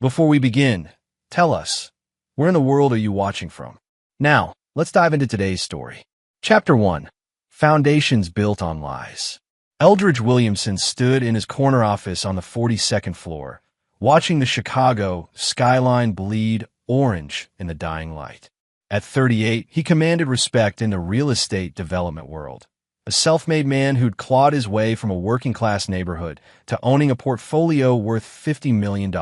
Before we begin, tell us, where in the world are you watching from? Now, let's dive into today's story. Chapter 1. Foundations Built on Lies. Eldridge Williamson stood in his corner office on the 42nd floor, watching the Chicago skyline bleed orange in the dying light. At 38, he commanded respect in the real estate development world. A self-made man who'd clawed his way from a working-class neighborhood to owning a portfolio worth $50 million.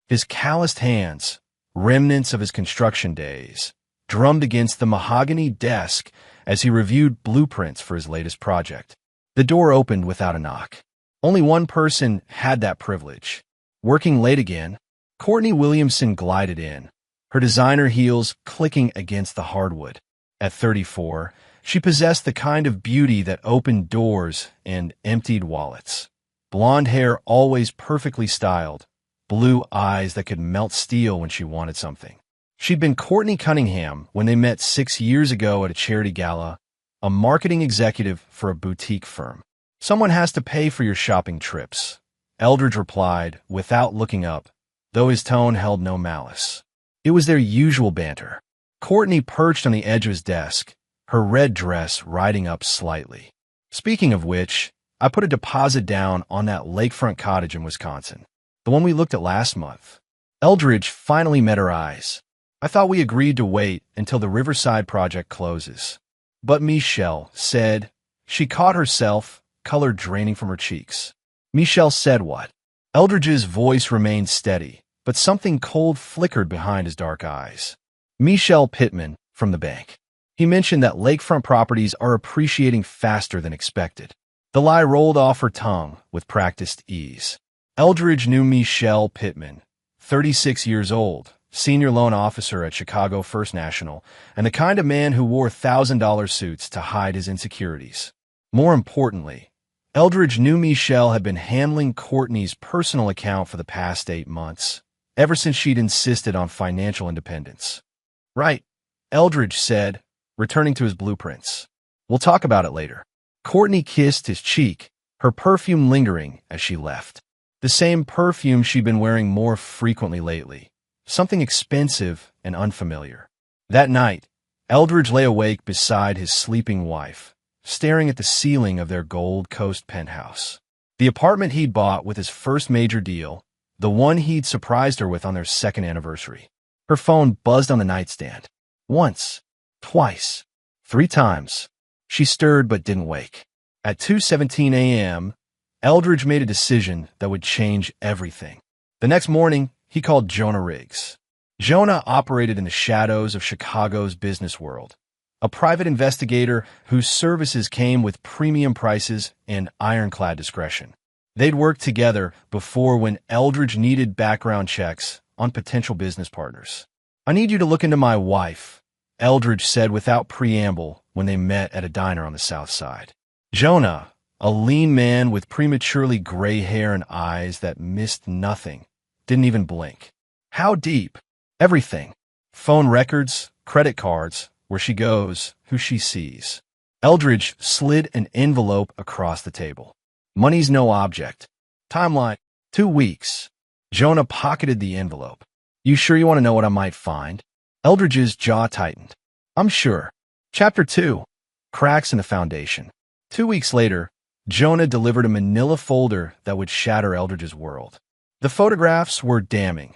His calloused hands, remnants of his construction days, drummed against the mahogany desk as he reviewed blueprints for his latest project. The door opened without a knock. Only one person had that privilege. Working late again, Courtney Williamson glided in, her designer heels clicking against the hardwood. At 34, she possessed the kind of beauty that opened doors and emptied wallets. Blonde hair always perfectly styled, blue eyes that could melt steel when she wanted something. She'd been Courtney Cunningham when they met 6 years ago at a charity gala, a marketing executive for a boutique firm. "Someone has to pay for your shopping trips," Eldridge replied without looking up, though his tone held no malice. It was their usual banter. Courtney perched on the edge of his desk, her red dress riding up slightly. "Speaking of which, I put a deposit down on that lakefront cottage in Wisconsin, the one we looked at last month." Eldridge finally met her eyes. "I thought we agreed to wait until the Riverside project closes." "But Michelle said," she caught herself, color draining from her cheeks. "Michelle said what?" Eldridge's voice remained steady, but something cold flickered behind his dark eyes. "Michelle Pittman, from the bank. He mentioned that lakefront properties are appreciating faster than expected." The lie rolled off her tongue with practiced ease. Eldridge knew Michelle Pittman, 36 years old, senior loan officer at Chicago First National, and the kind of man who wore $1,000 suits to hide his insecurities. More importantly, Eldridge knew Michelle had been handling Courtney's personal account for the past 8 months, ever since she'd insisted on financial independence. "Right," Eldridge said, returning to his blueprints. "We'll talk about it later." Courtney kissed his cheek, her perfume lingering as she left. The same perfume she'd been wearing more frequently lately, something expensive and unfamiliar. That night, Eldridge lay awake beside his sleeping wife, staring at the ceiling of their Gold Coast penthouse. The apartment he'd bought with his first major deal, the one he'd surprised her with on their second anniversary. Her phone buzzed on the nightstand. Once, twice, 3 times. She stirred but didn't wake. At 2:17 a.m., Eldridge made a decision that would change everything. The next morning, he called Jonah Riggs. Jonah operated in the shadows of Chicago's business world, a private investigator whose services came with premium prices and ironclad discretion. They'd worked together before when Eldridge needed background checks on potential business partners. "I need you to look into my wife," Eldridge said without preamble when they met at a diner on the South Side. Jonah, a lean man with prematurely gray hair and eyes that missed nothing, didn't even blink. "How deep?" "Everything. Phone records, credit cards, where she goes, who she sees." Eldridge slid an envelope across the table. "Money's no object. Timeline, 2 weeks." Jonah pocketed the envelope. "You sure you want to know what I might find?" Eldridge's jaw tightened. "I'm sure." Chapter 2. Cracks in the Foundation. 2 weeks later, Jonah delivered a manila folder that would shatter Eldridge's world. The photographs were damning.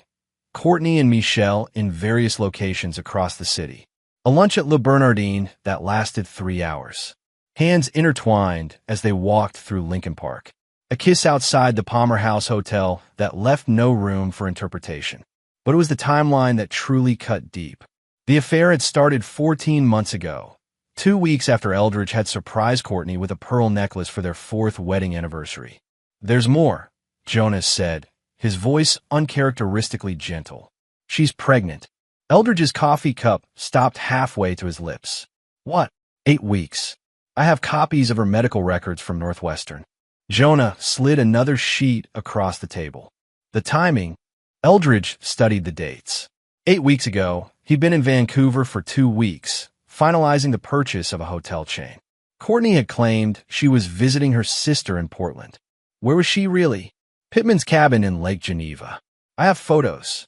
Courtney and Michelle in various locations across the city. A lunch at Le Bernardin that lasted 3 hours. Hands intertwined as they walked through Lincoln Park. A kiss outside the Palmer House Hotel that left no room for interpretation. But it was the timeline that truly cut deep. The affair had started 14 months ago, 2 weeks after Eldridge had surprised Courtney with a pearl necklace for their 4th wedding anniversary. "There's more," Jonas said, his voice uncharacteristically gentle. "She's pregnant." Eldridge's coffee cup stopped halfway to his lips. "What?" 8 weeks. I have copies of her medical records from Northwestern." Jonah slid another sheet across the table. The timing, Eldridge studied the dates. 8 weeks ago, he'd been in Vancouver for 2 weeks, finalizing the purchase of a hotel chain. Courtney had claimed she was visiting her sister in Portland. Where was she really? Pittman's cabin in Lake Geneva. I have photos.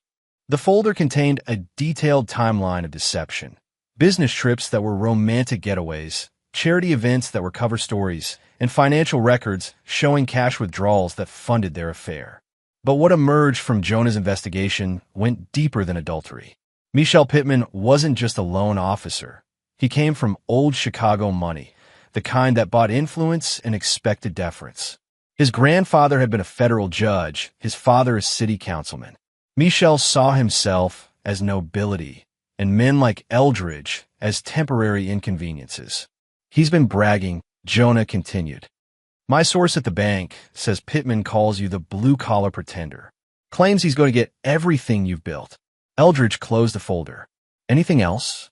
The folder contained a detailed timeline of deception, business trips that were romantic getaways, charity events that were cover stories, and financial records showing cash withdrawals that funded their affair. But what emerged from Jonah's investigation went deeper than adultery. Michelle Pittman wasn't just a loan officer. He came from old Chicago money, the kind that bought influence and expected deference. His grandfather had been a federal judge, his father a city councilman. Michelle saw himself as nobility, and men like Eldridge as temporary inconveniences. He's been bragging, Jonah continued. My source at the bank says Pittman calls you the blue-collar pretender. Claims he's going to get everything you've built. Eldridge closed the folder. Anything else?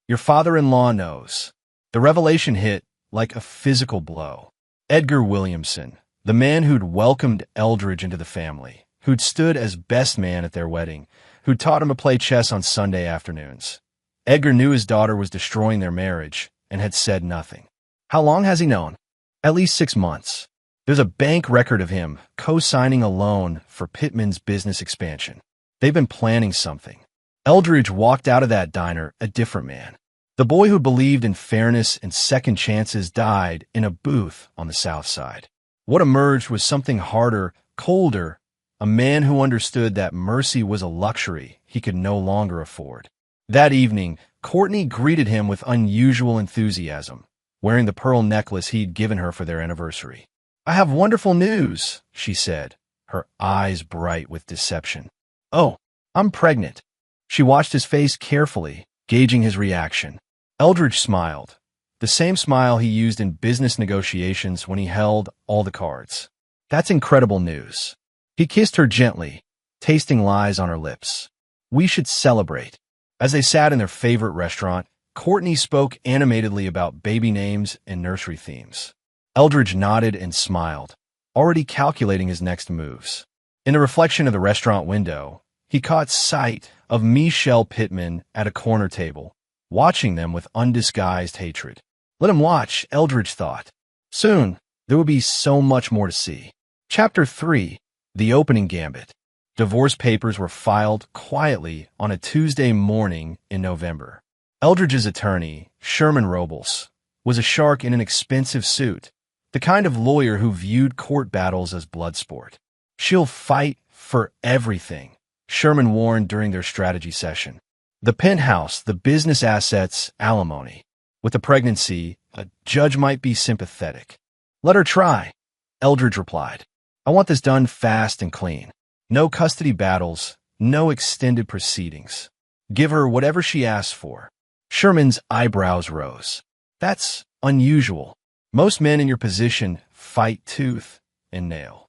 Your father-in-law knows. The revelation hit like a physical blow. Edgar Williamson, the man who'd welcomed Eldridge into the family, who'd stood as best man at their wedding, who'd taught him to play chess on Sunday afternoons. Edgar knew his daughter was destroying their marriage and had said nothing. How long has he known? At least 6 months. There's a bank record of him co-signing a loan for Pittman's business expansion. They've been planning something. Eldridge walked out of that diner a different man. The boy who believed in fairness and second chances died in a booth on the South Side. What emerged was something harder, colder, a man who understood that mercy was a luxury he could no longer afford. That evening, Courtney greeted him with unusual enthusiasm, wearing the pearl necklace he'd given her for their anniversary. I have wonderful news, she said, her eyes bright with deception. Oh, I'm pregnant. She watched his face carefully, gauging his reaction. Eldridge smiled, the same smile he used in business negotiations when he held all the cards. That's incredible news. He kissed her gently, tasting lies on her lips. We should celebrate. As they sat in their favorite restaurant, Courtney spoke animatedly about baby names and nursery themes. Eldridge nodded and smiled, already calculating his next moves. In the reflection of the restaurant window, he caught sight of Michelle Pittman at a corner table, watching them with undisguised hatred. Let him watch, Eldridge thought. Soon, there would be so much more to see. Chapter 3. The Opening Gambit. Divorce papers were filed quietly on a Tuesday morning in November. Eldridge's attorney, Sherman Robles, was a shark in an expensive suit, the kind of lawyer who viewed court battles as blood sport. She'll fight for everything, Sherman warned during their strategy session. The penthouse, the business assets, alimony. With the pregnancy, a judge might be sympathetic. Let her try, Eldridge replied. I want this done fast and clean. No custody battles, no extended proceedings. Give her whatever she asks for. Sherman's eyebrows rose. That's unusual. Most men in your position fight tooth and nail.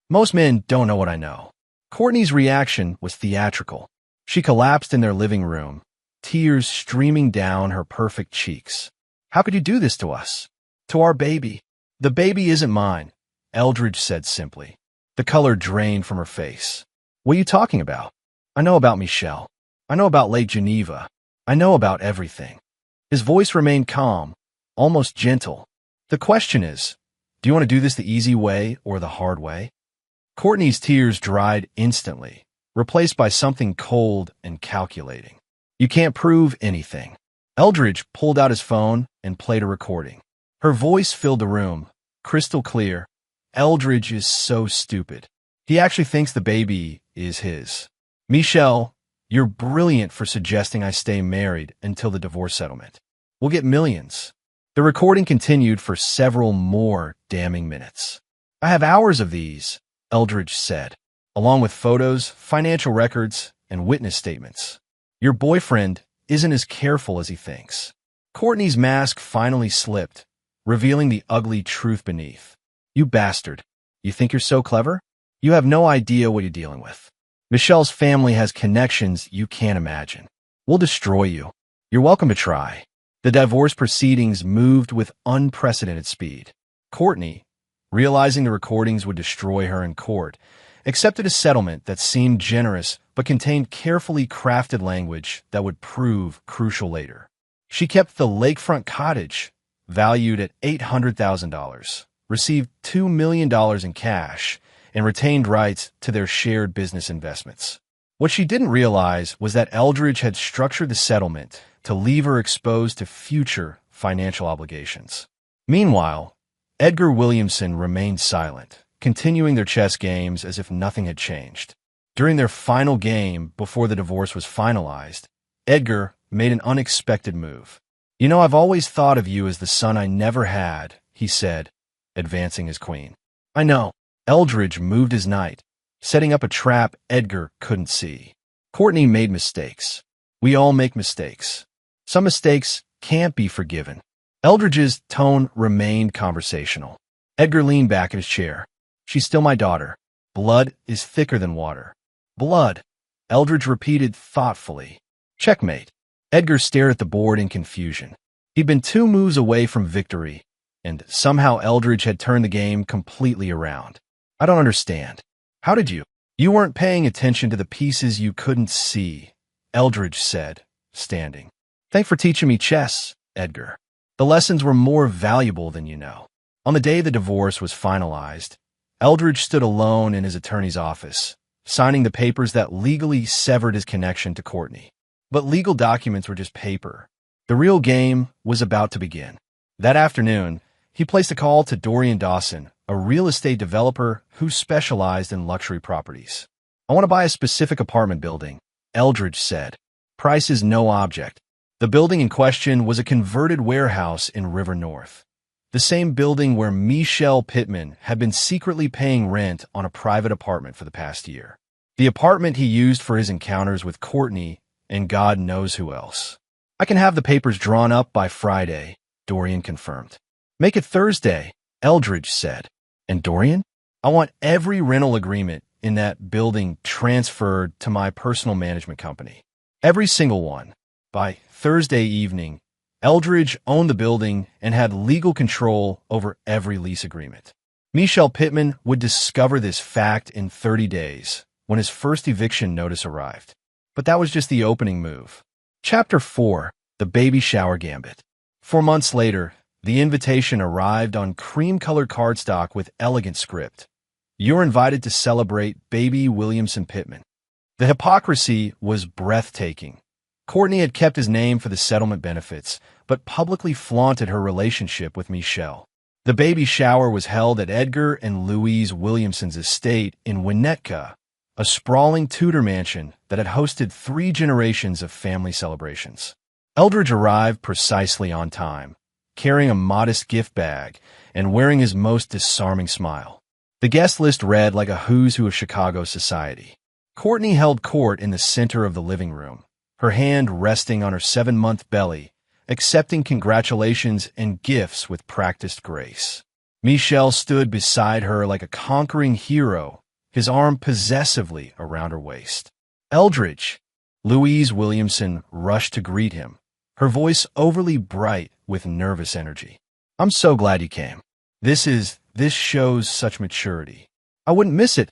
Most men don't know what I know. Courtney's reaction was theatrical. She collapsed in their living room, tears streaming down her perfect cheeks. How could you do this to us? To our baby. The baby isn't mine, Eldridge said simply. The color drained from her face. What are you talking about? I know about Michelle. I know about Lake Geneva. I know about everything. His voice remained calm, almost gentle. The question is, do you want to do this the easy way or the hard way? Courtney's tears dried instantly, replaced by something cold and calculating. You can't prove anything. Eldridge pulled out his phone and played a recording. Her voice filled the room, crystal clear. Eldridge is so stupid. He actually thinks the baby is his. Michelle, you're brilliant for suggesting I stay married until the divorce settlement. We'll get millions. The recording continued for several more damning minutes. I have hours of these, Eldridge said, along with photos, financial records, and witness statements. Your boyfriend isn't as careful as he thinks. Courtney's mask finally slipped, revealing the ugly truth beneath. You bastard. You think you're so clever? You have no idea what you're dealing with. Michelle's family has connections you can't imagine. We'll destroy you. You're welcome to try. The divorce proceedings moved with unprecedented speed. Courtney, realizing the recordings would destroy her in court, accepted a settlement that seemed generous but contained carefully crafted language that would prove crucial later. She kept the lakefront cottage, valued at $800,000, received $2 million in cash, and retained rights to their shared business investments. What she didn't realize was that Eldridge had structured the settlement to leave her exposed to future financial obligations. Meanwhile, Edgar Williamson remained silent, continuing their chess games as if nothing had changed. During their final game before the divorce was finalized, Edgar made an unexpected move. "You know, I've always thought of you as the son I never had," he said, advancing his queen. "I know." Eldridge moved his knight, setting up a trap Edgar couldn't see. Courtney made mistakes. We all make mistakes. Some mistakes can't be forgiven. Eldridge's tone remained conversational. Edgar leaned back in his chair. "She's still my daughter. Blood is thicker than water." "Blood," Eldridge repeated thoughtfully. "Checkmate." Edgar stared at the board in confusion. He'd been 2 moves away from victory, and somehow Eldridge had turned the game completely around. "I don't understand. How did you?" "You weren't paying attention to the pieces you couldn't see," Eldridge said, standing. "Thanks for teaching me chess, Edgar. The lessons were more valuable than you know." On the day the divorce was finalized, Eldridge stood alone in his attorney's office, signing the papers that legally severed his connection to Courtney. But legal documents were just paper. The real game was about to begin. That afternoon, he placed a call to Dorian Dawson, a real estate developer who specialized in luxury properties. "I want to buy a specific apartment building," Eldridge said. "Price is no object." The building in question was a converted warehouse in River North, the same building where Michelle Pittman had been secretly paying rent on a private apartment for the past year. The apartment he used for his encounters with Courtney and God knows who else. "I can have the papers drawn up by Friday," Dorian confirmed. "Make it Thursday," Eldridge said. "And Dorian? I want every rental agreement in that building transferred to my personal management company. Every single one." By Thursday evening, Eldridge owned the building and had legal control over every lease agreement. Michelle Pittman would discover this fact in 30 days, when his first eviction notice arrived. But that was just the opening move. Chapter 4: The Baby Shower Gambit. 4 months later, the invitation arrived on cream-colored cardstock with elegant script. "You're invited to celebrate baby Williamson Pittman." The hypocrisy was breathtaking. Courtney had kept his name for the settlement benefits, but publicly flaunted her relationship with Michelle. The baby shower was held at Edgar and Louise Williamson's estate in Winnetka, a sprawling Tudor mansion that had hosted 3 generations of family celebrations. Eldridge arrived precisely on time, carrying a modest gift bag and wearing his most disarming smile. The guest list read like a who's who of Chicago society. Courtney held court in the center of the living room, her hand resting on her 7-month belly, accepting congratulations and gifts with practiced grace. Michelle stood beside her like a conquering hero, his arm possessively around her waist. "Eldridge!" Louise Williamson rushed to greet him, her voice overly bright with nervous energy. "I'm so glad you came. This shows such maturity." "I wouldn't miss it,"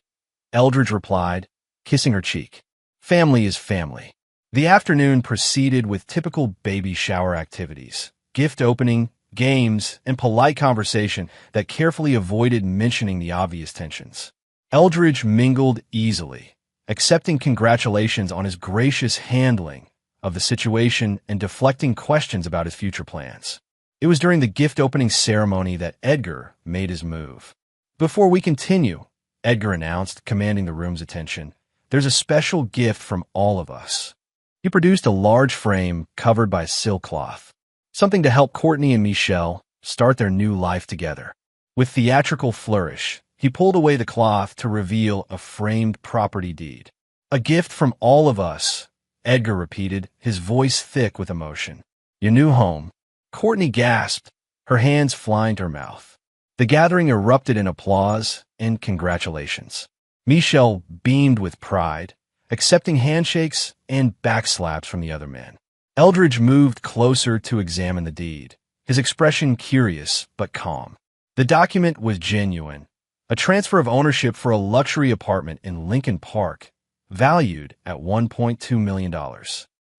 Eldridge replied, kissing her cheek. "Family is family." The afternoon proceeded with typical baby shower activities, gift opening, games, and polite conversation that carefully avoided mentioning the obvious tensions. Eldridge mingled easily, accepting congratulations on his gracious handling of the situation and deflecting questions about his future plans. It was during the gift opening ceremony that Edgar made his move. "Before we continue," Edgar announced, commanding the room's attention, "there's a special gift from all of us." He produced a large frame covered by silk cloth, something to help Courtney and Michelle start their new life together. With theatrical flourish, he pulled away the cloth to reveal a framed property deed. "A gift from all of us," Edgar repeated, his voice thick with emotion. "Your new home." Courtney gasped, her hands flying to her mouth. The gathering erupted in applause and congratulations. Michelle beamed with pride, accepting handshakes and backslaps from the other men. Eldridge moved closer to examine the deed, his expression curious but calm. The document was genuine, a transfer of ownership for a luxury apartment in Lincoln Park, valued at $1.2 million.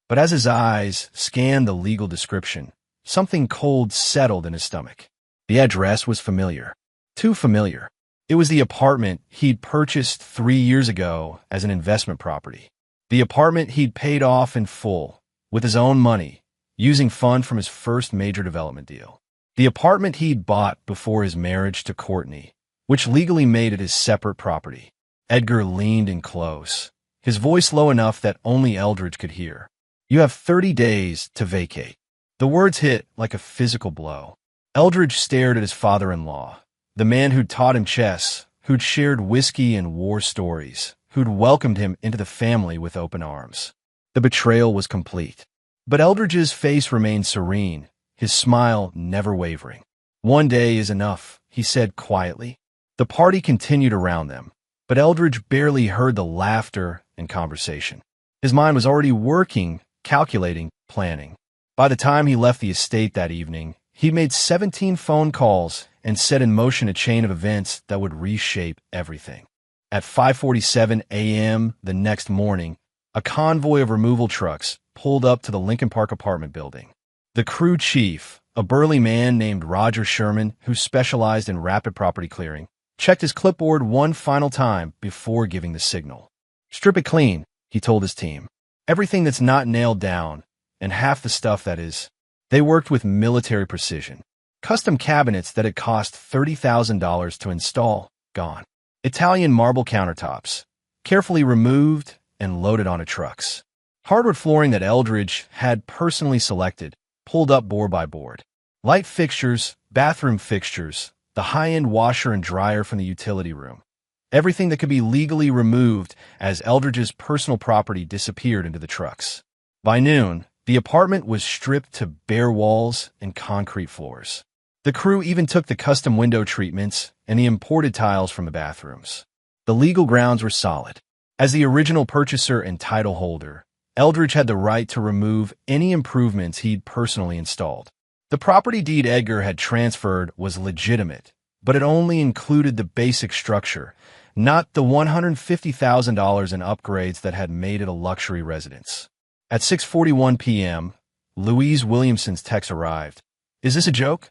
But as his eyes scanned the legal description, something cold settled in his stomach. The address was familiar. Too familiar. It was the apartment he'd purchased 3 years ago as an investment property. The apartment he'd paid off in full, with his own money, using funds from his first major development deal. The apartment he'd bought before his marriage to Courtney, which legally made it his separate property. Edgar leaned in close, his voice low enough that only Eldridge could hear. "You have 30 days to vacate." The words hit like a physical blow. Eldridge stared at his father-in-law, the man who'd taught him chess, who'd shared whiskey and war stories, who'd welcomed him into the family with open arms. The betrayal was complete. But Eldridge's face remained serene, his smile never wavering. "One day is enough," he said quietly. The party continued around them, but Eldridge barely heard the laughter and conversation. His mind was already working, calculating, planning. By the time he left the estate that evening, he'd made 17 phone calls and set in motion a chain of events that would reshape everything. At 5:47 a.m. the next morning, a convoy of removal trucks pulled up to the Lincoln Park apartment building. The crew chief, a burly man named Roger Sherman who specialized in rapid property clearing, checked his clipboard one final time before giving the signal. "Strip it clean," he told his team. "Everything that's not nailed down, and half the stuff that is." They worked with military precision. Custom cabinets that had cost $30,000 to install, gone. Italian marble countertops, carefully removed and loaded onto trucks. Hardwood flooring that Eldridge had personally selected, pulled up board by board. Light fixtures, bathroom fixtures, the high-end washer and dryer from the utility room. Everything that could be legally removed as Eldridge's personal property disappeared into the trucks. By noon, the apartment was stripped to bare walls and concrete floors. The crew even took the custom window treatments and the imported tiles from the bathrooms. The legal grounds were solid. As the original purchaser and title holder, Eldridge had the right to remove any improvements he'd personally installed. The property deed Edgar had transferred was legitimate, but it only included the basic structure, not the $150,000 in upgrades that had made it a luxury residence. At 6:41 p.m., Louise Williamson's text arrived. "Is this a joke?"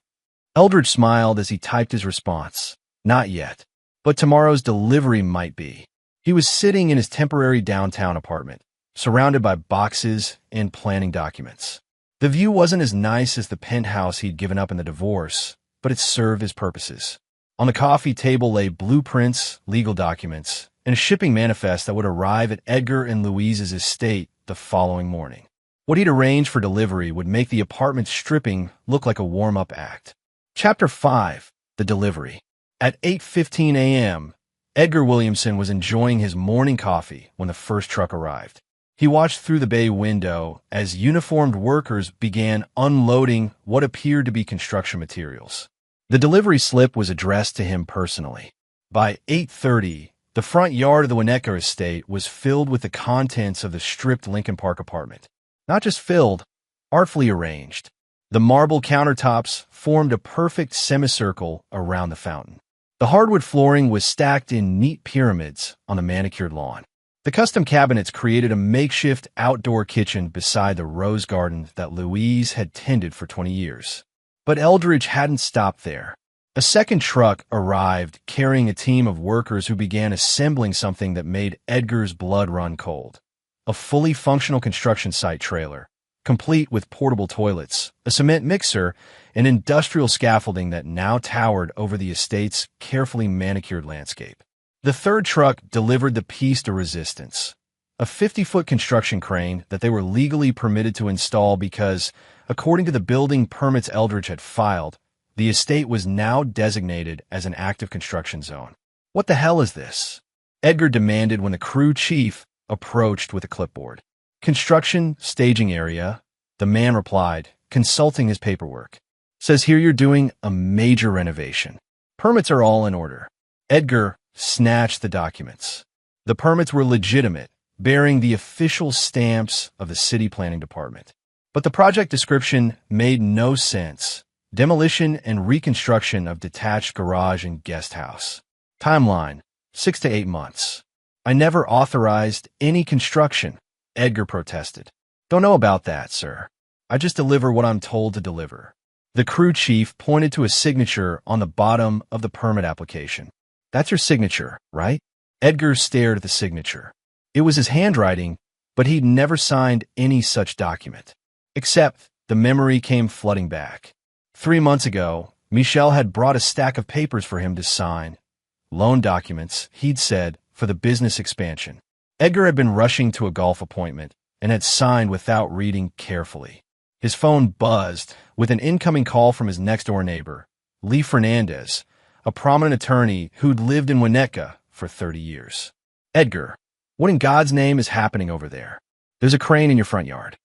Eldridge smiled as he typed his response. "Not yet, but tomorrow's delivery might be." He was sitting in his temporary downtown apartment, surrounded by boxes and planning documents. The view wasn't as nice as the penthouse he'd given up in the divorce, but it served his purposes. On the coffee table lay blueprints, legal documents, and a shipping manifest that would arrive at Edgar and Louise's estate the following morning. What he'd arranged for delivery would make the apartment stripping look like a warm-up act. Chapter 5. The Delivery. At 8:15 a.m., Edgar Williamson was enjoying his morning coffee when the first truck arrived. He watched through the bay window as uniformed workers began unloading what appeared to be construction materials. The delivery slip was addressed to him personally. By 8:30, the front yard of the Winnetka estate was filled with the contents of the stripped Lincoln Park apartment. Not just filled, artfully arranged. The marble countertops formed a perfect semicircle around the fountain. The hardwood flooring was stacked in neat pyramids on the manicured lawn. The custom cabinets created a makeshift outdoor kitchen beside the rose garden that Louise had tended for 20 years. But Eldridge hadn't stopped there. A second truck arrived carrying a team of workers who began assembling something that made Edgar's blood run cold. A fully functional construction site trailer, complete with portable toilets, a cement mixer, and industrial scaffolding that now towered over the estate's carefully manicured landscape. The third truck delivered the piece de resistance, a 50-foot construction crane that they were legally permitted to install because, according to the building permits Eldridge had filed, the estate was now designated as an active construction zone. "What the hell is this?" Edgar demanded when the crew chief approached with a clipboard. "Construction staging area," the man replied, consulting his paperwork. "Says here you're doing a major renovation. Permits are all in order." Edgar snatched the documents. The permits were legitimate, bearing the official stamps of the city planning department. But the project description made no sense. Demolition and reconstruction of detached garage and guest house. Timeline, 6 to 8 months. "I never authorized any construction," Edgar protested. "Don't know about that, sir. I just deliver what I'm told to deliver." The crew chief pointed to a signature on the bottom of the permit application. That's your signature, right? Edgar stared at the signature. It was his handwriting, but he'd never signed any such document. Except the memory came flooding back. 3 months ago, Michelle had brought a stack of papers for him to sign. Loan documents, he'd said, for the business expansion. Edgar had been rushing to a golf appointment and had signed without reading carefully. His phone buzzed with an incoming call from his next-door neighbor, Lee Fernandez, a prominent attorney who'd lived in Winnetka for 30 years. Edgar, what in God's name is happening over there? There's a crane in your front yard.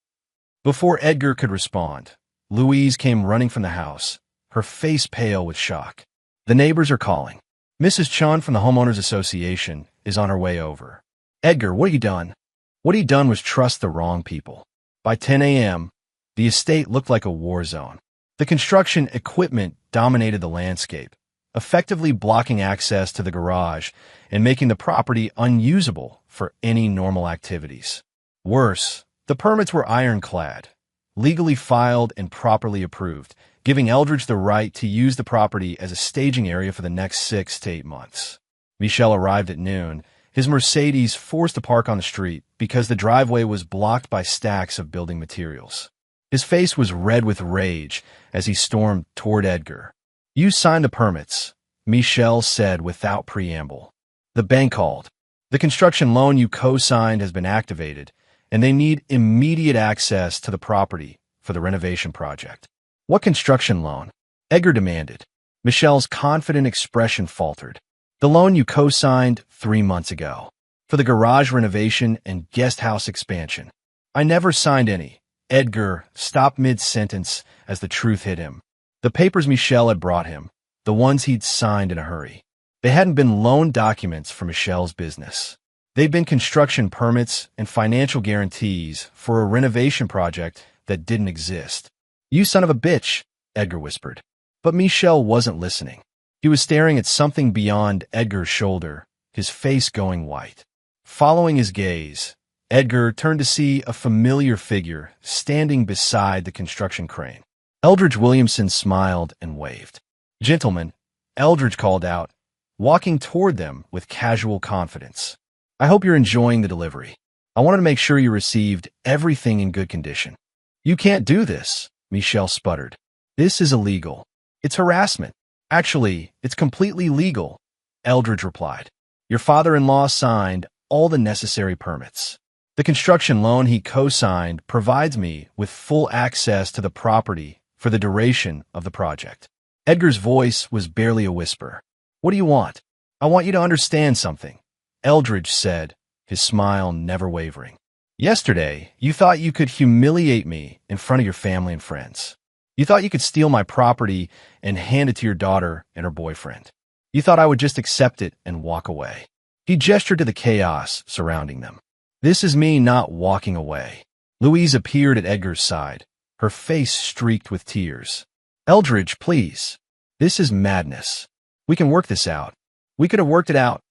Before Edgar could respond, Louise came running from the house, her face pale with shock. The neighbors are calling. Mrs. Chun from the Homeowners Association is on her way over. Edgar, what have you done? What he'd done was trust the wrong people. By 10 a.m., the estate looked like a war zone. The construction equipment dominated the landscape, effectively blocking access to the garage and making the property unusable for any normal activities. Worse, the permits were ironclad, legally filed and properly approved, giving Eldridge the right to use the property as a staging area for the next 6 to 8 months. Michel arrived at noon, his Mercedes forced to park on the street because the driveway was blocked by stacks of building materials. His face was red with rage as he stormed toward Edgar. You signed the permits, Michel said without preamble. The bank called. The construction loan you co-signed has been activated, and they need immediate access to the property for the renovation project. What construction loan? Edgar demanded. Michel's confident expression faltered. The loan you co-signed 3 months ago. For the garage renovation and guest house expansion. I never signed any. Edgar stopped mid-sentence as the truth hit him. The papers Michel had brought him, the ones he'd signed in a hurry. They hadn't been loan documents for Michel's business. They'd been construction permits and financial guarantees for a renovation project that didn't exist. You son of a bitch, Edgar whispered. But Michel wasn't listening. He was staring at something beyond Edgar's shoulder, his face going white. Following his gaze, Edgar turned to see a familiar figure standing beside the construction crane. Eldridge Williamson smiled and waved. Gentlemen, Eldridge called out, walking toward them with casual confidence. I hope you're enjoying the delivery. I wanted to make sure you received everything in good condition. You can't do this, Michel sputtered. This is illegal. It's harassment. Actually, it's completely legal, Eldridge replied. Your father-in-law signed all the necessary permits. The construction loan he co-signed provides me with full access to the property for the duration of the project. Edgar's voice was barely a whisper. What do you want? I want you to understand something, Eldridge said, his smile never wavering. Yesterday, you thought you could humiliate me in front of your family and friends. You thought you could steal my property and hand it to your daughter and her boyfriend. You thought I would just accept it and walk away. He gestured to the chaos surrounding them. This is me not walking away. Louise appeared at Edgar's side, her face streaked with tears. Eldridge, please. This is madness. We can work this out. We could have worked it out,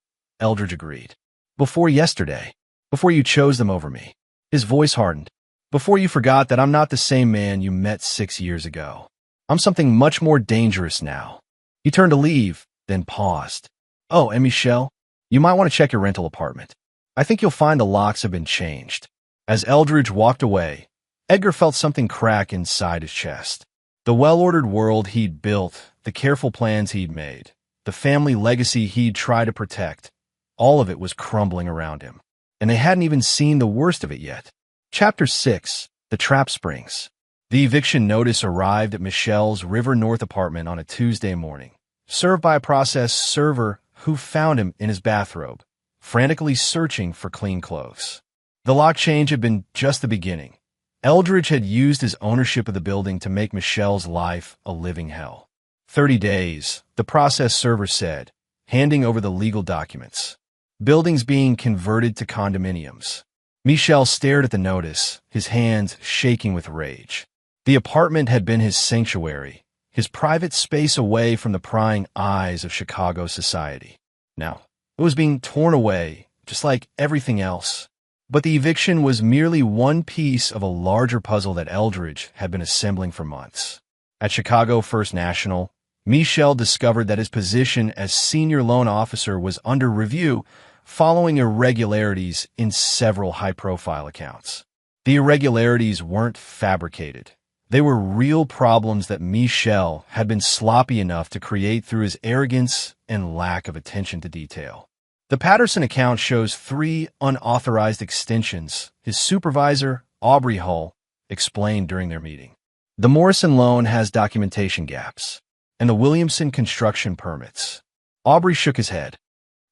Eldridge agreed. Before yesterday. Before you chose them over me. His voice hardened. Before you forgot that I'm not the same man you met 6 years ago. I'm something much more dangerous now. He turned to leave, then paused. Oh, and Michel, you might want to check your rental apartment. I think you'll find the locks have been changed. As Eldridge walked away, Edgar felt something crack inside his chest. The well-ordered world he'd built, the careful plans he'd made, the family legacy he'd tried to protect, all of it was crumbling around him. And they hadn't even seen the worst of it yet. Chapter 6, The Trap Springs. The eviction notice arrived at Michel's River North apartment on a Tuesday morning, served by a process server who found him in his bathrobe, frantically searching for clean clothes. The lock change had been just the beginning. Eldridge had used his ownership of the building to make Michel's life a living hell. 30 days, the process server said, handing over the legal documents. Buildings being converted to condominiums. Michel stared at the notice, his hands shaking with rage. The apartment had been his sanctuary, his private space away from the prying eyes of Chicago society. Now, it was being torn away, just like everything else. But the eviction was merely one piece of a larger puzzle that Eldridge had been assembling for months. At Chicago First National, Michel discovered that his position as senior loan officer was under review following irregularities in several high-profile accounts. The irregularities weren't fabricated. They were real problems that Michel had been sloppy enough to create through his arrogance and lack of attention to detail. The Patterson account shows 3 unauthorized extensions, his supervisor, Aubrey Hull, explained during their meeting. The Morrison loan has documentation gaps, and the Williamson construction permits. Aubrey shook his head.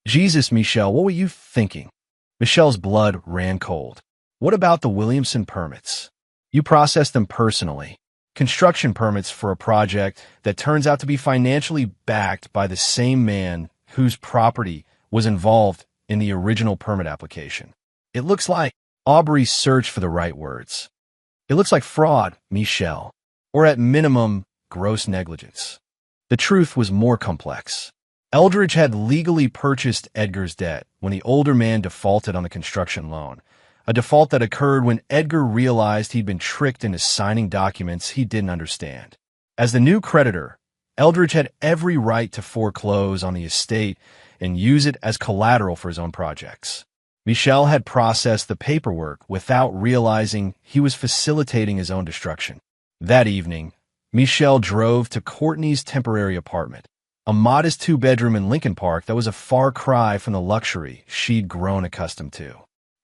Jesus, Michel, what were you thinking? Michel's blood ran cold. What about the Williamson permits? You processed them personally. Construction permits for a project that turns out to be financially backed by the same man whose property was involved in the original permit application. It looks like Aubrey searched for the right words. It looks like fraud, Michel, or at minimum, gross negligence. The truth was more complex. Eldridge had legally purchased Edgar's debt when the older man defaulted on the construction loan, a default that occurred when Edgar realized he'd been tricked into signing documents he didn't understand. As the new creditor, Eldridge had every right to foreclose on the estate and use it as collateral for his own projects. Michel had processed the paperwork without realizing he was facilitating his own destruction. That evening, Michel drove to Courtney's temporary apartment, a modest 2-bedroom in Lincoln Park that was a far cry from the luxury she'd grown accustomed to.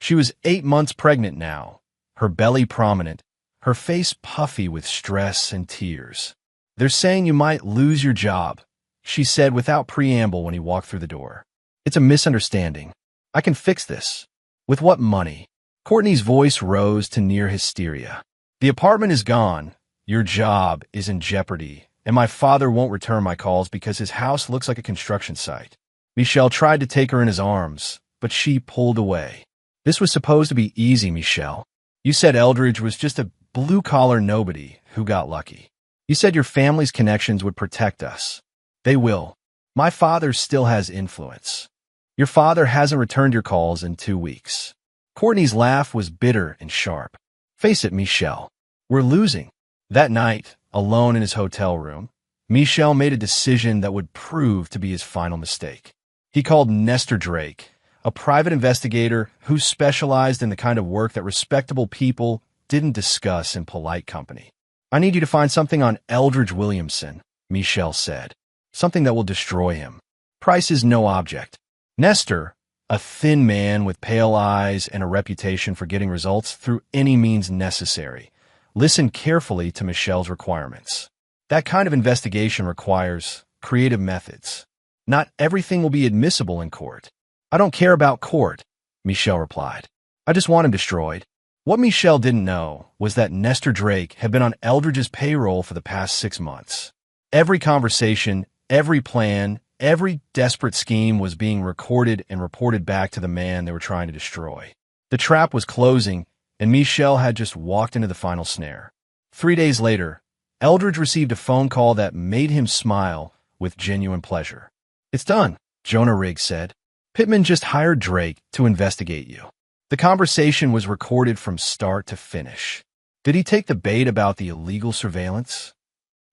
She was 8 months pregnant now, her belly prominent, her face puffy with stress and tears. "They're saying you might lose your job," she said without preamble when he walked through the door. "It's a misunderstanding. I can fix this." "With what money?" Courtney's voice rose to near hysteria. "The apartment is gone. Your job is in jeopardy, and my father won't return my calls because his house looks like a construction site." Michel tried to take her in his arms, but she pulled away. "This was supposed to be easy, Michel. You said Eldridge was just a blue-collar nobody who got lucky. You said your family's connections would protect us. They will. My father still has influence. Your father hasn't returned your calls in 2 weeks." Courtney's laugh was bitter and sharp. "Face it, Michel. We're losing." That night, alone in his hotel room, Michel made a decision that would prove to be his final mistake. He called Nestor Drake, a private investigator who specialized in the kind of work that respectable people didn't discuss in polite company. "I need you to find something on Eldridge Williamson," Michel said. "Something that will destroy him. Price is no object." Nestor, a thin man with pale eyes and a reputation for getting results through any means necessary, listened carefully to Michel's requirements. "That kind of investigation requires creative methods. Not everything will be admissible in court." "I don't care about court," Michel replied. "I just want him destroyed." What Michel didn't know was that Nestor Drake had been on Eldridge's payroll for the past 6 months. Every conversation, every plan, every desperate scheme was being recorded and reported back to the man they were trying to destroy. The trap was closing, and Michel had just walked into the final snare. 3 days later, Eldridge received a phone call that made him smile with genuine pleasure. "It's done," Jonah Riggs said. "Pittman just hired Drake to investigate you." The conversation was recorded from start to finish. Did he take the bait about the illegal surveillance?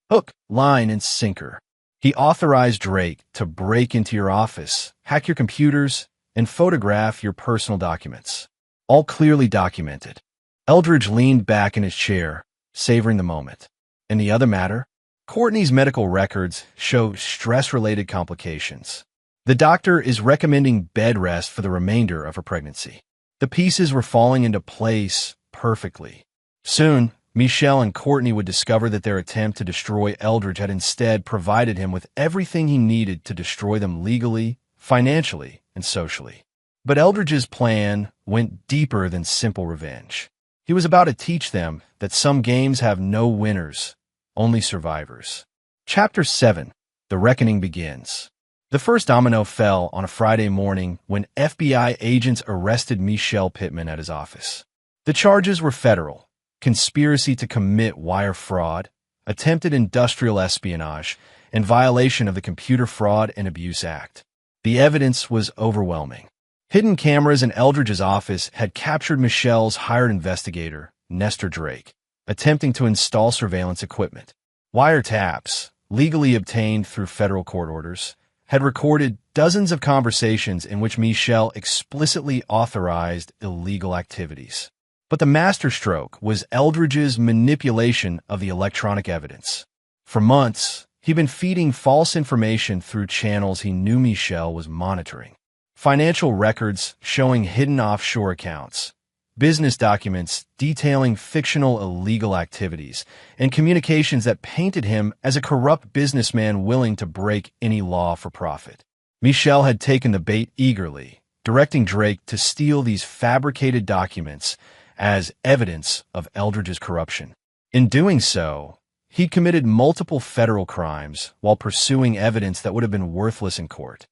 Hook, line, and sinker. He authorized Drake to break into your office, hack your computers, and photograph your personal documents. All clearly documented. Eldridge leaned back in his chair, savoring the moment. And the other matter? Courtney's medical records show stress-related complications. The doctor is recommending bed rest for the remainder of her pregnancy. The pieces were falling into place perfectly. Soon, Michel and Courtney would discover that their attempt to destroy Eldridge had instead provided him with everything he needed to destroy them legally, financially, and socially. But Eldridge's plan went deeper than simple revenge. He was about to teach them that some games have no winners, only survivors. Chapter 7. The Reckoning Begins. The first domino fell on a Friday morning when FBI agents arrested Michel Pittman at his office. The charges were federal: conspiracy to commit wire fraud, attempted industrial espionage, and violation of the Computer Fraud and Abuse Act. The evidence was overwhelming. Hidden cameras in Eldridge's office had captured Michel's hired investigator, Nestor Drake, attempting to install surveillance equipment. Wiretaps, legally obtained through federal court orders, had recorded dozens of conversations in which Michelle explicitly authorized illegal activities. But the masterstroke was Eldridge's manipulation of the electronic evidence. For months, he'd been feeding false information through channels he knew Michelle was monitoring. Financial records showing hidden offshore accounts, business documents detailing fictional illegal activities, and communications that painted him as a corrupt businessman willing to break any law for profit. Michelle had taken the bait eagerly, directing Drake to steal these fabricated documents as evidence of Eldridge's corruption. In doing so, he committed multiple federal crimes while pursuing evidence that would have been worthless in court.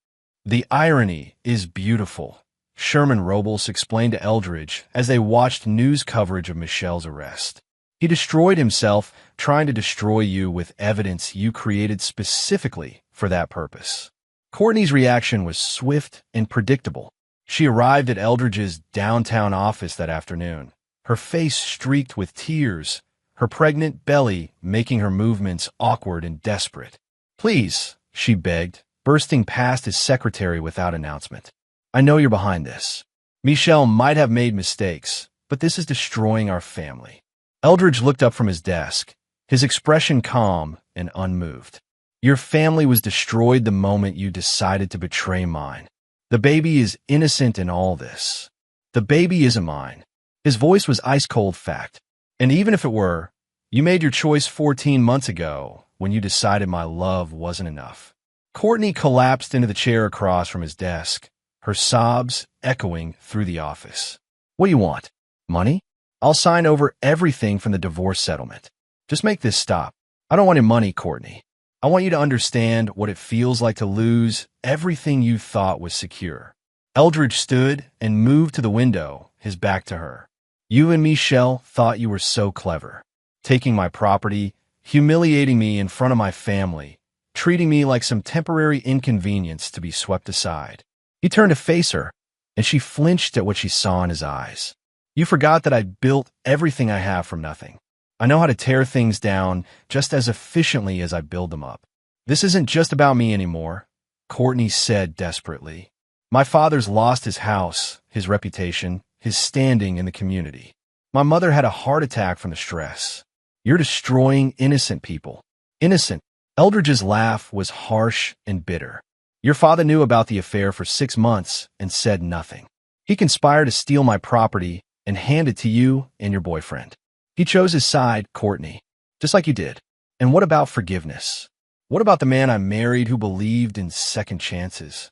The irony is beautiful, Sherman Robles explained to Eldridge as they watched news coverage of Michelle's arrest. He destroyed himself trying to destroy you with evidence you created specifically for that purpose. Courtney's reaction was swift and predictable. She arrived at Eldridge's downtown office that afternoon, her face streaked with tears, her pregnant belly making her movements awkward and desperate. "Please," she begged, bursting past his secretary without announcement. "I know you're behind this. Michelle might have made mistakes, but this is destroying our family." Eldridge looked up from his desk, his expression calm and unmoved. "Your family was destroyed the moment you decided to betray mine. The baby is innocent in all this. The baby isn't mine." His voice was ice-cold fact. "And even if it were, you made your choice 14 months ago when you decided my love wasn't enough." Courtney collapsed into the chair across from his desk, her sobs echoing through the office. "What do you want? Money? I'll sign over everything from the divorce settlement. Just make this stop. I don't want your money, Courtney. I want you to understand what it feels like to lose everything you thought was secure." Eldridge stood and moved to the window, his back to her. "You and Michelle thought you were so clever, taking my property, humiliating me in front of my family, treating me like some temporary inconvenience to be swept aside." He turned to face her, and she flinched at what she saw in his eyes. "You forgot that I built everything I have from nothing. I know how to tear things down just as efficiently as I build them up. This isn't just about me anymore," Courtney said desperately. "My father's lost his house, his reputation, his standing in the community. My mother had a heart attack from the stress. You're destroying innocent people." "Innocent?" Eldridge's laugh was harsh and bitter. "Your father knew about the affair for 6 months and said nothing. He conspired to steal my property and hand it to you and your boyfriend. He chose his side, Courtney, just like you did. And what about forgiveness? What about the man I married who believed in second chances?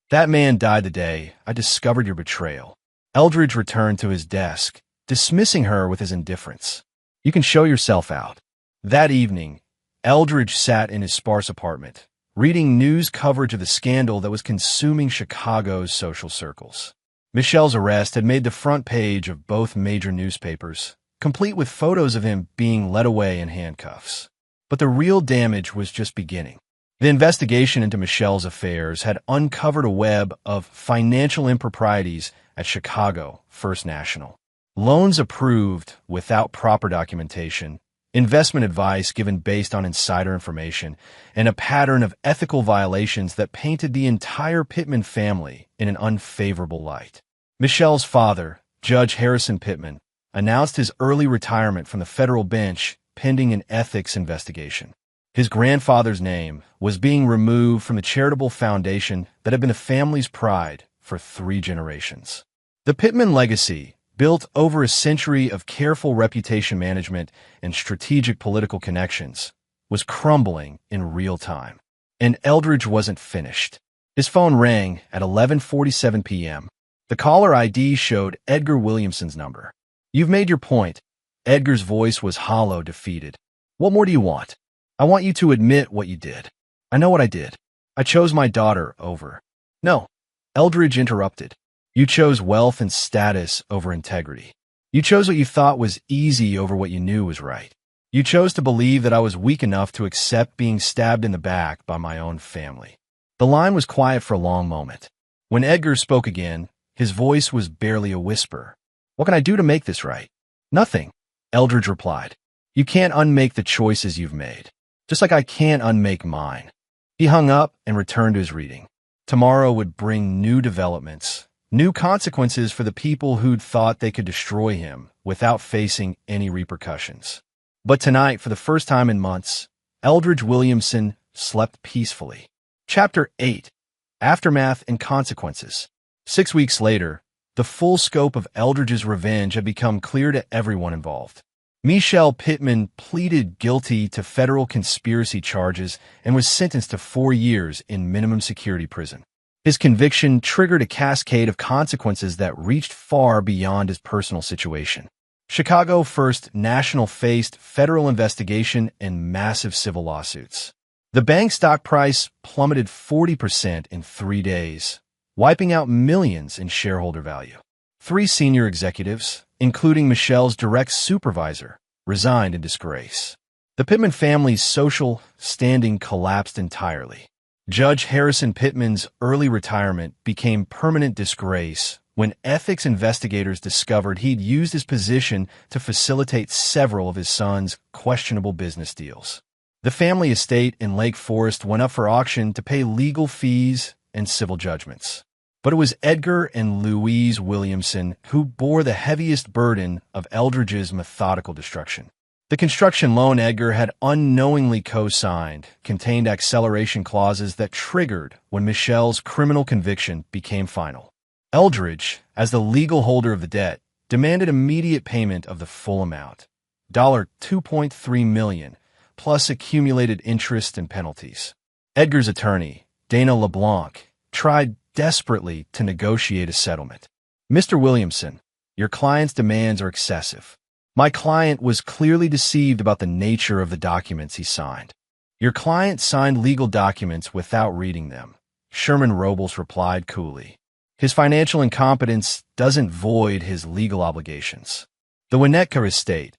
That man died the day I discovered your betrayal." Eldridge returned to his desk, dismissing her with his indifference. "You can show yourself out." That evening, Eldridge sat in his sparse apartment, reading news coverage of the scandal that was consuming Chicago's social circles. Michelle's arrest had made the front page of both major newspapers, complete with photos of him being led away in handcuffs. But the real damage was just beginning. The investigation into Michelle's affairs had uncovered a web of financial improprieties at Chicago First National. Loans approved without proper documentation, investment advice given based on insider information, and a pattern of ethical violations that painted the entire Pittman family in an unfavorable light. Michelle's father, Judge Harrison Pittman, announced his early retirement from the federal bench pending an ethics investigation. His grandfather's name was being removed from the charitable foundation that had been the family's pride for 3 generations. The Pittman legacy, built over a century of careful reputation management and strategic political connections, was crumbling in real time. And Eldridge wasn't finished. His phone rang at 11:47 p.m. The caller ID showed Edgar Williamson's number. "You've made your point." Edgar's voice was hollow, defeated. "What more do you want?" "I want you to admit what you did." "I know what I did. I chose my daughter over—" "No," Eldridge interrupted. "You chose wealth and status over integrity. You chose what you thought was easy over what you knew was right. You chose to believe that I was weak enough to accept being stabbed in the back by my own family." The line was quiet for a long moment. When Edgar spoke again, his voice was barely a whisper. "What can I do to make this right?" "Nothing," Eldridge replied. "You can't unmake the choices you've made. just like I can't unmake mine. He hung up and returned to his reading. Tomorrow would bring new developments, new consequences for the people who'd thought they could destroy him without facing any repercussions. But tonight, for the first time in months, Eldridge Williamson slept peacefully. Chapter 8. Aftermath and Consequences. 6 weeks later, the full scope of Eldridge's revenge had become clear to everyone involved. Michelle Pittman pleaded guilty to federal conspiracy charges and was sentenced to 4 years in minimum security prison. His conviction triggered a cascade of consequences that reached far beyond his personal situation. Chicago First National faced federal investigation and massive civil lawsuits. The bank stock price plummeted 40% in 3 days, wiping out millions in shareholder value. 3 senior executives, including Michelle's direct supervisor, resigned in disgrace. The Pittman family's social standing collapsed entirely. Judge Harrison Pittman's early retirement became permanent disgrace when ethics investigators discovered he'd used his position to facilitate several of his son's questionable business deals. The family estate in Lake Forest went up for auction to pay legal fees and civil judgments. But it was Edgar and Louise Williamson who bore the heaviest burden of Eldridge's methodical destruction. The construction loan Edgar had unknowingly co-signed contained acceleration clauses that triggered when Michelle's criminal conviction became final. Eldridge, as the legal holder of the debt, demanded immediate payment of the full amount, $2.3 million, plus accumulated interest and penalties. Edgar's attorney, Dana LeBlanc, tried desperately to negotiate a settlement. Mr. Williamson, your client's demands are excessive. My client was clearly deceived about the nature of the documents he signed. Your client signed legal documents without reading them, Sherman Robles replied coolly. His financial incompetence doesn't void his legal obligations. The Winnetka estate,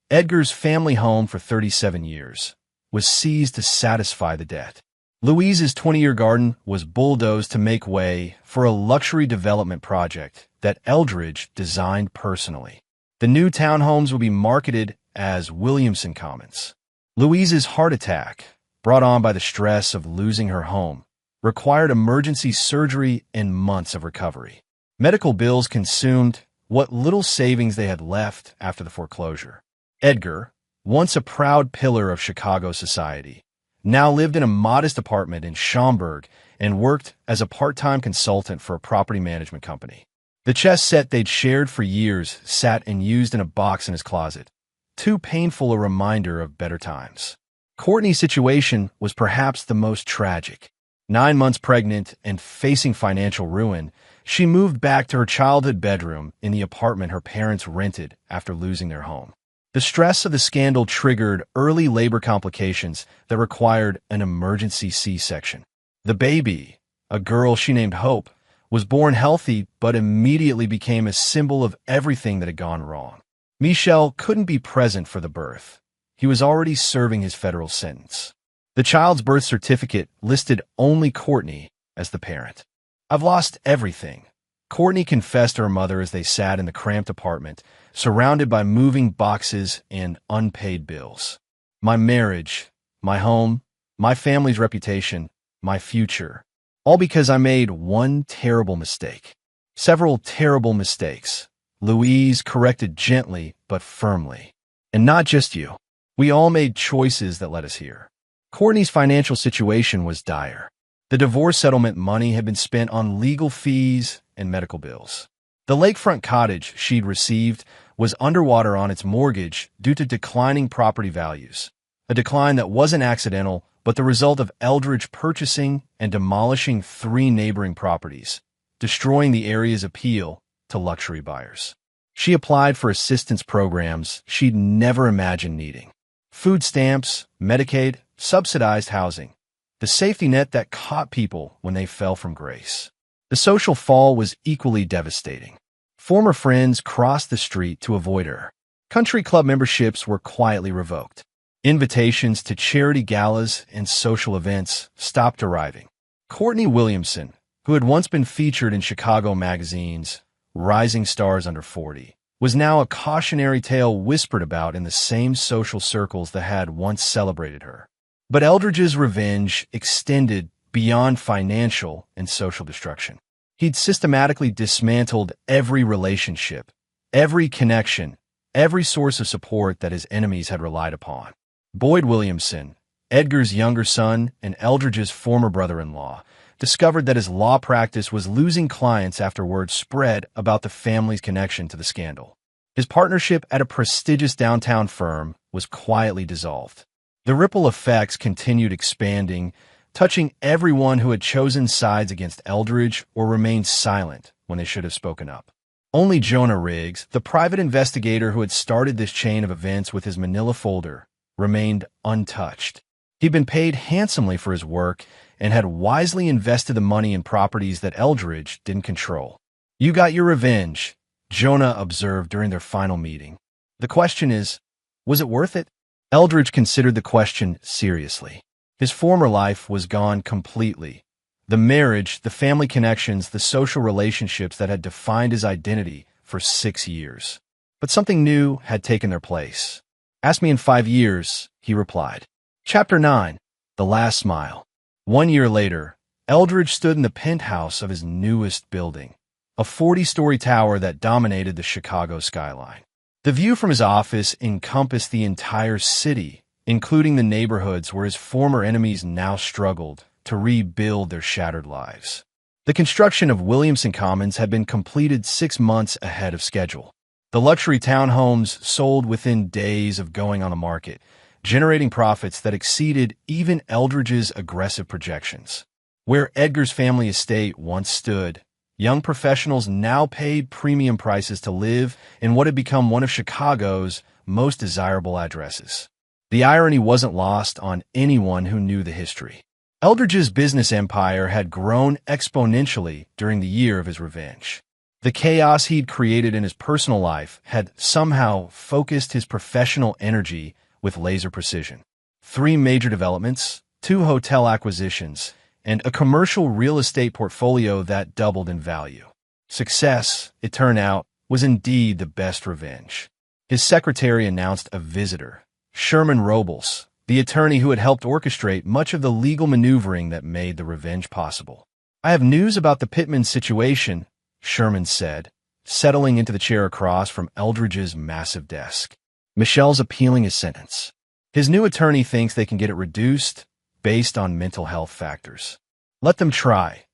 Edgar's family home for 37 years, was seized to satisfy the debt. Louise's 20-year garden was bulldozed to make way for a luxury development project that Eldridge designed personally. The new townhomes will be marketed as Williamson Commons. Louise's heart attack, brought on by the stress of losing her home, required emergency surgery and months of recovery. Medical bills consumed what little savings they had left after the foreclosure. Edgar, once a proud pillar of Chicago society, now lived in a modest apartment in Schaumburg and worked as a part-time consultant for a property management company. The chess set they'd shared for years sat and used in a box in his closet, too painful a reminder of better times. Courtney's situation was perhaps the most tragic. 9 months pregnant and facing financial ruin, she moved back to her childhood bedroom in the apartment her parents rented after losing their home. The stress of the scandal triggered early labor complications that required an emergency C-section. The baby, a girl she named Hope, was born healthy but immediately became a symbol of everything that had gone wrong. Michel couldn't be present for the birth. He was already serving his federal sentence. The child's birth certificate listed only Courtney as the parent. I've lost everything, Courtney confessed to her mother as they sat in the cramped apartment, surrounded by moving boxes and unpaid bills. My marriage, my home, my family's reputation, my future. All because I made one terrible mistake. Several terrible mistakes. Louise corrected gently but firmly. And not just you. We all made choices that led us here. Courtney's financial situation was dire. The divorce settlement money had been spent on legal fees and medical bills. The lakefront cottage she'd received was underwater on its mortgage due to declining property values. A decline that wasn't accidental, but the result of Eldridge purchasing and demolishing 3 neighboring properties, destroying the area's appeal to luxury buyers. She applied for assistance programs she'd never imagined needing. Food stamps, Medicaid, subsidized housing. The safety net that caught people when they fell from grace. The social fall was equally devastating. Former friends crossed the street to avoid her. Country club memberships were quietly revoked. Invitations to charity galas and social events stopped arriving. Courtney Williamson, who had once been featured in Chicago magazine's Rising Stars Under 40, was now a cautionary tale whispered about in the same social circles that had once celebrated her. But Eldridge's revenge extended beyond financial and social destruction. He'd systematically dismantled every relationship, every connection, every source of support that his enemies had relied upon. Boyd Williamson, Edgar's younger son and Eldridge's former brother-in-law, discovered that his law practice was losing clients after word spread about the family's connection to the scandal. His partnership at a prestigious downtown firm was quietly dissolved. The ripple effects continued expanding, touching everyone who had chosen sides against Eldridge or remained silent when they should have spoken up. Only Jonah Riggs, the private investigator who had started this chain of events with his manila folder, remained untouched. He'd been paid handsomely for his work and had wisely invested the money in properties that Eldridge didn't control. "You got your revenge," Jonah observed during their final meeting. "The question is, was it worth it?" Eldridge considered the question seriously. His former life was gone completely. The marriage, the family connections, the social relationships that had defined his identity for 6 years. But something new had taken their place. "Ask me in 5 years," he replied. Chapter 9. The Last Smile. 1 year later, Eldridge stood in the penthouse of his newest building, a 40-story tower that dominated the Chicago skyline. The view from his office encompassed the entire city, including the neighborhoods where his former enemies now struggled to rebuild their shattered lives. The construction of Williamson Commons had been completed 6 months ahead of schedule. The luxury townhomes sold within days of going on the market, generating profits that exceeded even Eldridge's aggressive projections. Where Edgar's family estate once stood, young professionals now paid premium prices to live in what had become one of Chicago's most desirable addresses. The irony wasn't lost on anyone who knew the history. Eldridge's business empire had grown exponentially during the year of his revenge. The chaos he'd created in his personal life had somehow focused his professional energy with laser precision. 3 major developments, 2 hotel acquisitions, and a commercial real estate portfolio that doubled in value. Success, it turned out, was indeed the best revenge. His secretary announced a visitor, Sherman Robles, the attorney who had helped orchestrate much of the legal maneuvering that made the revenge possible. "I have news about the Pittman situation," Sherman said, settling into the chair across from Eldridge's massive desk. "Michelle's appealing his sentence. His new attorney thinks they can get it reduced based on mental health factors." "Let them try,"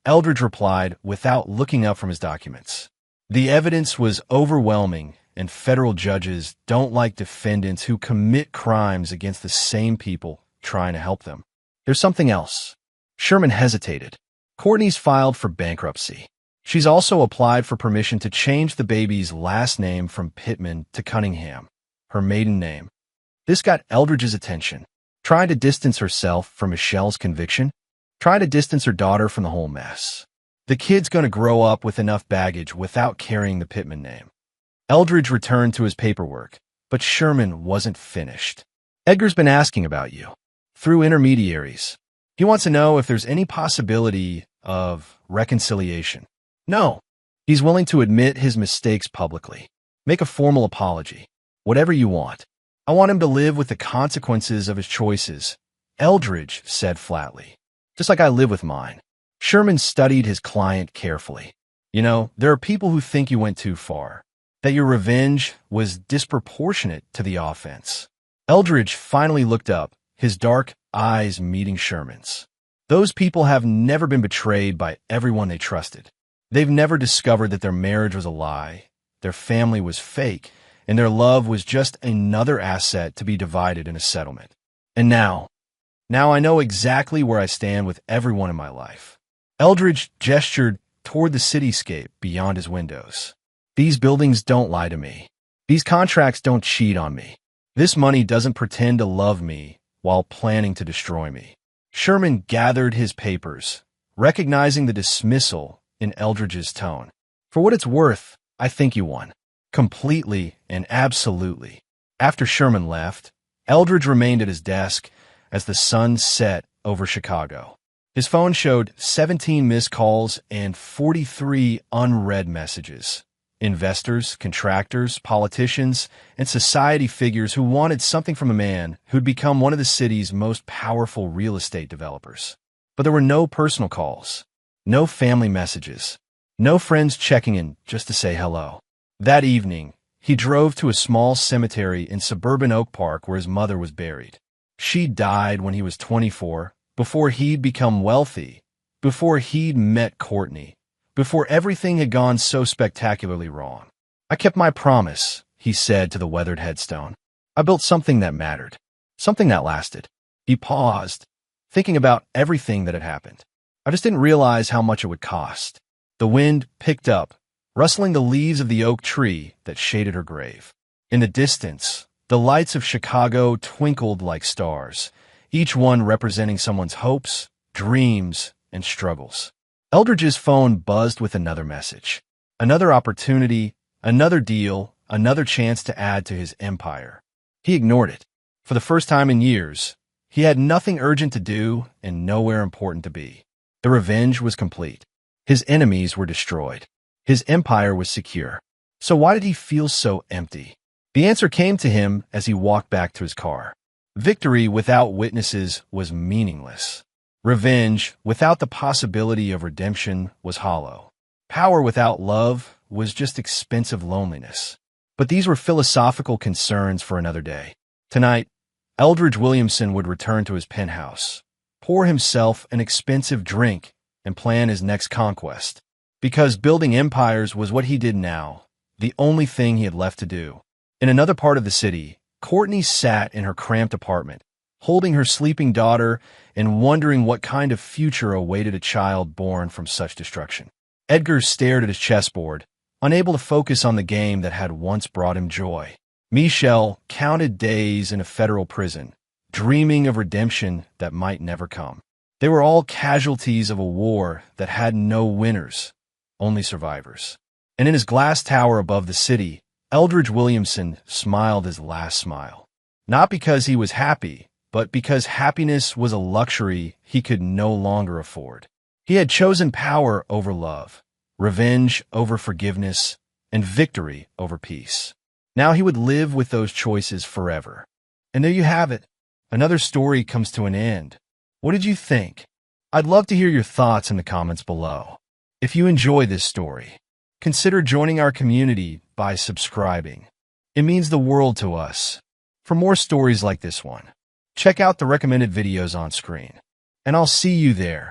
Eldridge replied without looking up from his documents. The evidence was overwhelming, and federal judges don't like defendants who commit crimes against the same people trying to help them. "There's something else." Sherman hesitated. "Courtney's filed for bankruptcy. She's also applied for permission to change the baby's last name from Pittman to Cunningham, her maiden name." This got Eldridge's attention. Trying to distance herself from Michelle's conviction, trying to distance her daughter from the whole mess. The kid's going to grow up with enough baggage without carrying the Pittman name. Eldridge returned to his paperwork, but Sherman wasn't finished. "Edgar's been asking about you, through intermediaries. He wants to know if there's any possibility of reconciliation." "No." He's willing to admit his mistakes publicly. Make a formal apology. Whatever you want. "I want him to live with the consequences of his choices," Eldridge said flatly. "Just like I live with mine." Sherman studied his client carefully. "You know, there are people who think you went too far, that your revenge was disproportionate to the offense." Eldridge finally looked up, his dark eyes meeting Sherman's. "Those people have never been betrayed by everyone they trusted. They've never discovered that their marriage was a lie, their family was fake, and their love was just another asset to be divided in a settlement. And now I know exactly where I stand with everyone in my life." Eldridge gestured toward the cityscape beyond his windows. "These buildings don't lie to me. These contracts don't cheat on me. This money doesn't pretend to love me while planning to destroy me." Sherman gathered his papers, recognizing the dismissal in Eldridge's tone. "For what it's worth, I think you won. Completely and absolutely." After Sherman left, Eldridge remained at his desk as the sun set over Chicago. His phone showed 17 missed calls and 43 unread messages. Investors, contractors, politicians, and society figures who wanted something from a man who'd become one of the city's most powerful real estate developers. But there were no personal calls, no family messages, no friends checking in just to say hello. That evening, he drove to a small cemetery in suburban Oak Park where his mother was buried. She died when he was 24, before he'd become wealthy, before he'd met Courtney, before everything had gone so spectacularly wrong. "I kept my promise," he said to the weathered headstone. "I built something that mattered, something that lasted." He paused, thinking about everything that had happened. "I just didn't realize how much it would cost." The wind picked up, rustling the leaves of the oak tree that shaded her grave. In the distance, the lights of Chicago twinkled like stars, each one representing someone's hopes, dreams, and struggles. Eldridge's phone buzzed with another message. Another opportunity, another deal, another chance to add to his empire. He ignored it. For the first time in years, he had nothing urgent to do and nowhere important to be. The revenge was complete. His enemies were destroyed. His empire was secure. So why did he feel so empty? The answer came to him as he walked back to his car. Victory without witnesses was meaningless. Revenge, without the possibility of redemption, was hollow. Power without love was just expensive loneliness. But these were philosophical concerns for another day. Tonight, Eldridge Williamson would return to his penthouse, pour himself an expensive drink, and plan his next conquest. Because building empires was what he did now, the only thing he had left to do. In another part of the city, Courtney sat in her cramped apartment, holding her sleeping daughter and wondering what kind of future awaited a child born from such destruction. Edgar stared at his chessboard, unable to focus on the game that had once brought him joy. Michelle counted days in a federal prison, dreaming of redemption that might never come. They were all casualties of a war that had no winners, only survivors. And in his glass tower above the city, Eldridge Williamson smiled his last smile. Not because he was happy, but because happiness was a luxury he could no longer afford. He had chosen power over love, revenge over forgiveness, and victory over peace. Now he would live with those choices forever. And there you have it. Another story comes to an end. What did you think? I'd love to hear your thoughts in the comments below. If you enjoy this story, consider joining our community by subscribing. It means the world to us. For more stories like this one, check out the recommended videos on screen. And I'll see you there.